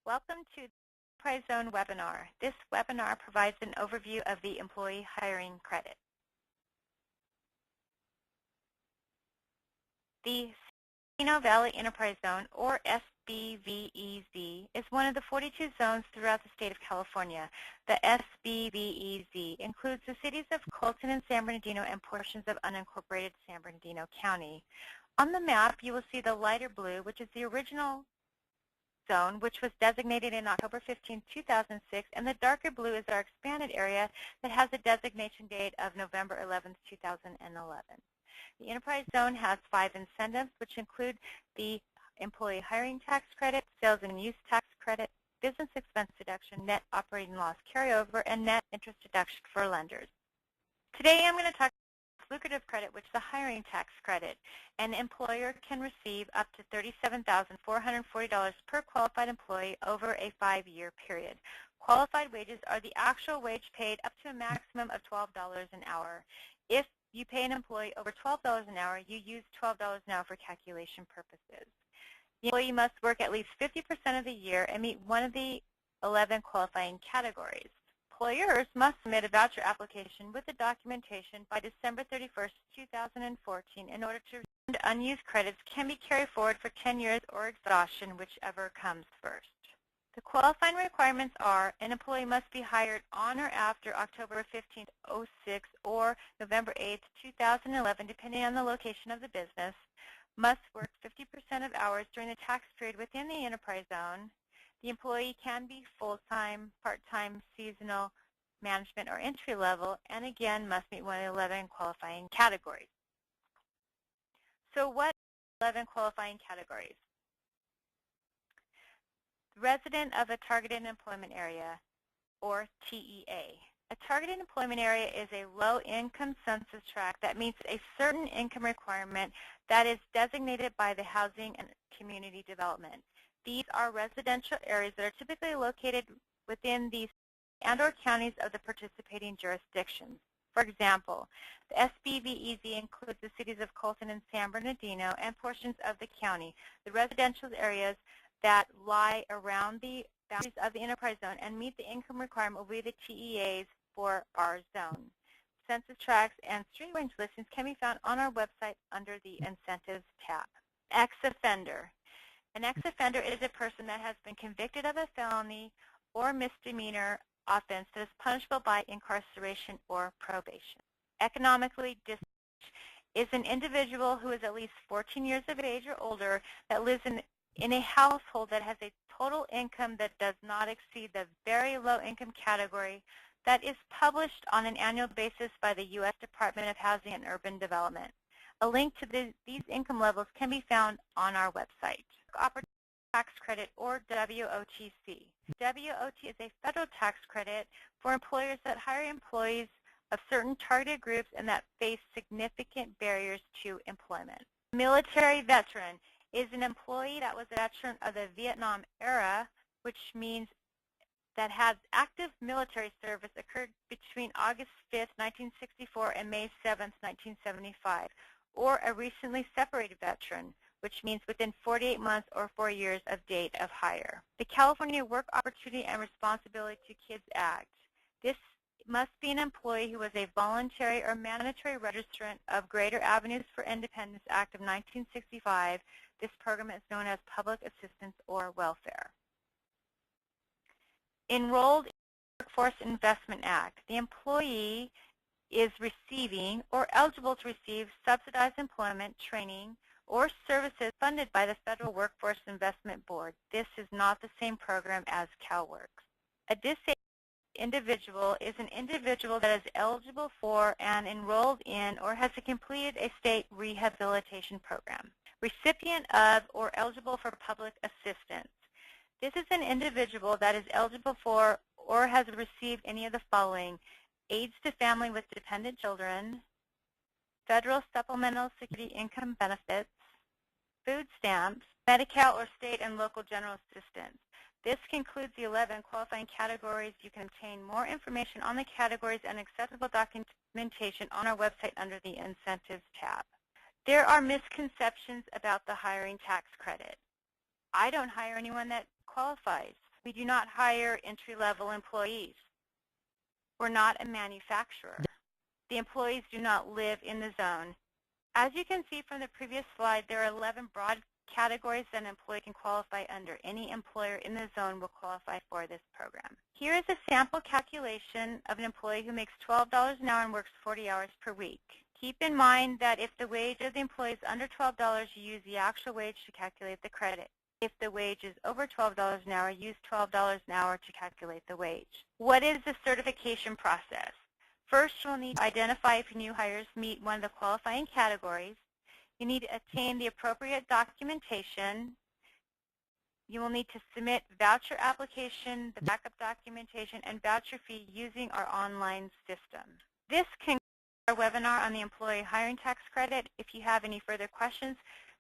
Welcome to the Enterprise Zone webinar. This webinar provides an overview of the Employee Hiring Credit. The San Bernardino Valley Enterprise Zone, or SBVEZ, is one of the 42 zones throughout the state of California. The SBVEZ includes the cities of Colton and San Bernardino and portions of unincorporated San Bernardino County. On the map, you will see the lighter blue, which is the original zone, which was designated in October 15, 2006, and the darker blue is our expanded area that has a designation date of November 11, 2011. The Enterprise Zone has 5 incentives, which include the Employee Hiring Tax Credit, Sales and Use Tax Credit, Business Expense Deduction, Net Operating Loss Carryover, and Net Interest Deduction for lenders. Today I'm going to talk about lucrative credit, which is the hiring tax credit. An employer can receive up to $37,440 per qualified employee over a 5-year period. Qualified wages are the actual wage paid up to a maximum of $12 an hour. If you pay an employee over $12 an hour, you use $12 an hour for calculation purposes. The employee must work at least 50% of the year and meet one of the 11 qualifying categories. Employers must submit a voucher application with the documentation by December 31st, 2014 in order to receive unused credits can be carried forward for 10 years or exhaustion, whichever comes first. The qualifying requirements are an employee must be hired on or after October 15, 2006 or November 8, 2011, depending on the location of the business, must work 50% of hours during the tax period within the enterprise zone. The employee can be full-time, part-time, seasonal, management, or entry-level, and again must meet one of the 11 qualifying categories. So what are 11 qualifying categories? Resident of a targeted employment area, or TEA. A targeted employment area is a low-income census tract that meets a certain income requirement that is designated by the Housing and Community Development. These are residential areas that are typically located within the and/or counties of the participating jurisdictions. For example, the SBVEZ includes the cities of Colton and San Bernardino and portions of the county. The residential areas that lie around the boundaries of the enterprise zone and meet the income requirement will be the TEAs for our zone. Census tracts and street range listings can be found on our website under the Incentives tab. Ex-offender. An ex-offender is a person that has been convicted of a felony or misdemeanor offense that is punishable by incarceration or probation. Economically disadvantaged is an individual who is at least 14 years of age or older that lives in a household that has a total income that does not exceed the very low income category that is published on an annual basis by the U.S. Department of Housing and Urban Development. A link to these income levels can be found on our website. Opportunity Tax Credit, or WOTC. WOT is a federal tax credit for employers that hire employees of certain targeted groups and that face significant barriers to employment. Military veteran is an employee that was a veteran of the Vietnam era, which means that has active military service occurred between August 5th, 1964 and May 7th, 1975, or a recently separated veteran, which means within 48 months or 4 years of date of hire. The California Work Opportunity and Responsibility to Kids Act. This must be an employee who was a voluntary or mandatory registrant of Greater Avenues for Independence Act of 1965. This program is known as Public Assistance or Welfare. Enrolled in the Workforce Investment Act. The employee is receiving or eligible to receive subsidized employment, training, or services funded by the Federal Workforce Investment Board. This is not the same program as CalWORKs. A disabled individual is an individual that is eligible for and enrolled in or has completed a state rehabilitation program. Recipient of or eligible for public assistance. This is an individual that is eligible for or has received any of the following: aids to family with dependent children, federal supplemental security income benefits, food stamps, Medi-Cal or state and local general assistance. This concludes the 11 qualifying categories. You can obtain more information on the categories and acceptable documentation on our website under the Incentives tab. There are misconceptions about the hiring tax credit. I don't hire anyone that qualifies. We do not hire entry-level employees. We're not a manufacturer. The employees do not live in the zone. As you can see from the previous slide, there are 11 broad categories that an employee can qualify under. Any employer in the zone will qualify for this program. Here is a sample calculation of an employee who makes $12 an hour and works 40 hours per week. Keep in mind that if the wage of the employee is under $12, you use the actual wage to calculate the credit. If the wage is over $12 an hour, use $12 an hour to calculate the wage. What is the certification process? First, you'll need to identify if your new hires meet one of the qualifying categories. You need to obtain the appropriate documentation. You will need to submit voucher application, the backup documentation, and voucher fee using our online system. This concludes our webinar on the employee hiring tax credit. If you have any further questions,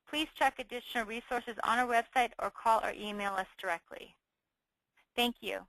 please check additional resources on our website or call or email us directly. Thank you.